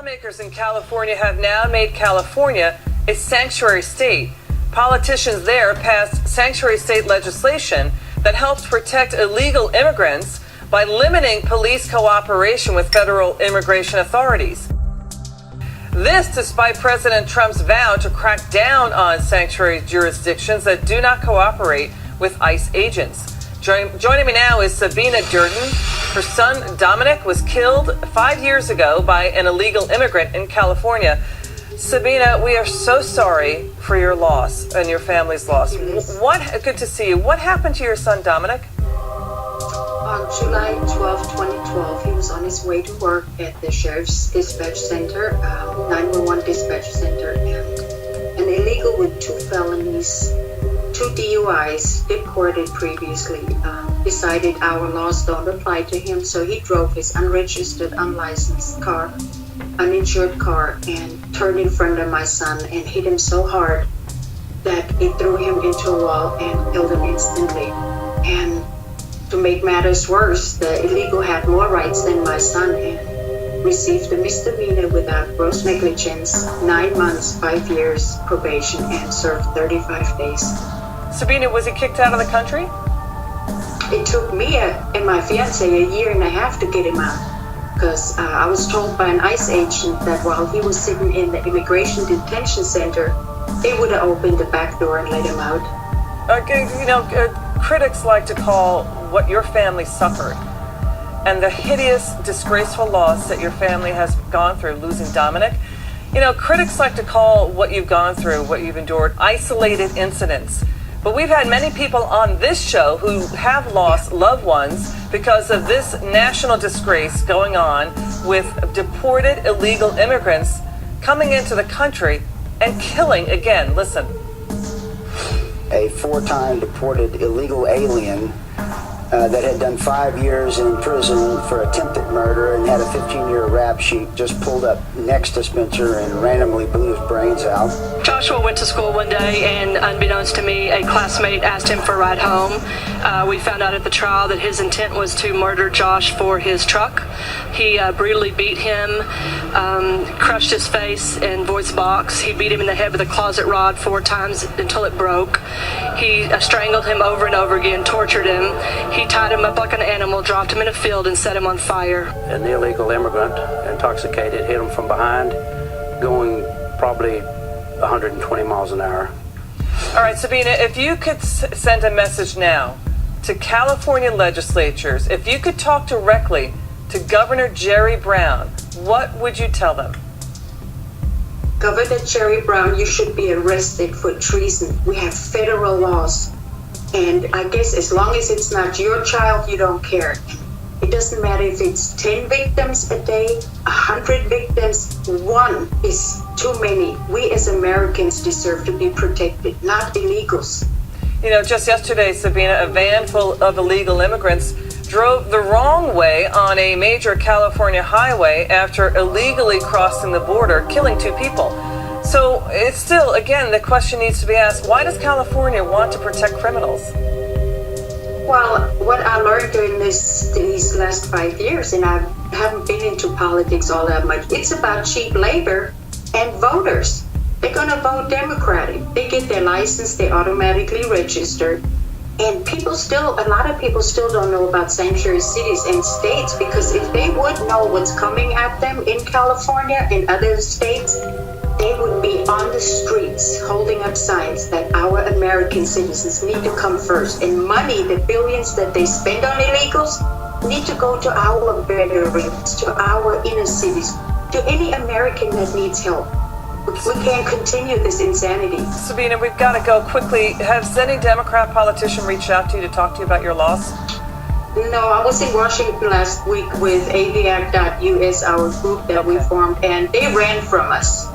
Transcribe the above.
Lawmakers in California have now made California a sanctuary state. Politicians there passed sanctuary state legislation that helps protect illegal immigrants by limiting police cooperation with federal immigration authorities. This despite President Trump's vow to crack down on sanctuary jurisdictions that do not cooperate with ICE agents. Joining me now is Sabina Durden. Her son, Dominic, was killed 5 years ago by an illegal immigrant in California. Sabina, we are so sorry for your loss and your family's loss. Good to see you. What happened to your son, Dominic? On July 12, 2012, he was on his way to work at the Sheriff's Dispatch Center, 911 Dispatch Center, and an illegal with 2 felonies, 2 DUIs, deported previously, decided our laws don't apply to him, so he drove his unregistered, unlicensed car, uninsured car, and turned in front of my son and hit him so hard that it threw him into a wall and killed him instantly. And to make matters worse, the illegal had more rights than my son and received a misdemeanor without gross negligence, 9 months, 5 years probation, and served 35 days. Sabina, was he kicked out of the country? It took me and my fiance a year and a half to get him out, because I was told by an ICE agent that while he was sitting in the immigration detention center, they would have opened the back door and let him out. Critics like to call what your family suffered and the hideous, disgraceful loss that your family has gone through, losing Dominic. Critics like to call what you've gone through, what you've endured, isolated incidents. But we've had many people on this show who have lost loved ones because of this national disgrace going on with deported illegal immigrants coming into the country and killing again. Listen. A 4-time deported illegal alien that had done 5 years in prison for attempted murder and had a 15-year rap sheet just pulled up next to Spencer and randomly blew his brains out. Joshua went to school one day, and unbeknownst to me, a classmate asked him for a ride home. We found out at the trial that his intent was to murder Josh for his truck. He brutally beat him, crushed his face and voice box. He beat him in the head with a closet rod 4 times until it broke. He strangled him over and over again, tortured him. He tied him up like an animal, dropped him in a field, and set him on fire. An illegal immigrant, intoxicated, hit him from behind, going probably 120 miles an hour. All right, Sabina, if you could send a message now to California legislatures, if you could talk directly to Governor Jerry Brown, what would you tell them? Governor Jerry Brown, you should be arrested for treason. We have federal laws. And I guess as long as it's not your child, you don't care. It doesn't matter if it's 10 victims a day, 100 victims, 1 is too many. We as Americans deserve to be protected, not illegals. Just yesterday, Sabina, a van full of illegal immigrants drove the wrong way on a major California highway after illegally crossing the border, killing 2 people. So it's still, again, the question needs to be asked, why does California want to protect criminals? Well, what I learned during these last 5 years, and I haven't been into politics all that much, it's about cheap labor and voters. They're going to vote Democratic. They get their license, they automatically register. And a lot of people still don't know about sanctuary cities and states, because if they would know what's coming at them in California and other states, they would be on the streets holding up signs that our American citizens need to come first. And money, the billions that they spend on illegals, need to go to our veterans, to our inner cities, to any American that needs help. We can't continue this insanity. Sabina, we've got to go quickly. Has any Democrat politician reached out to you to talk to you about your loss? No, I was in Washington last week with AVAC.US, our group that we formed, and they ran from us.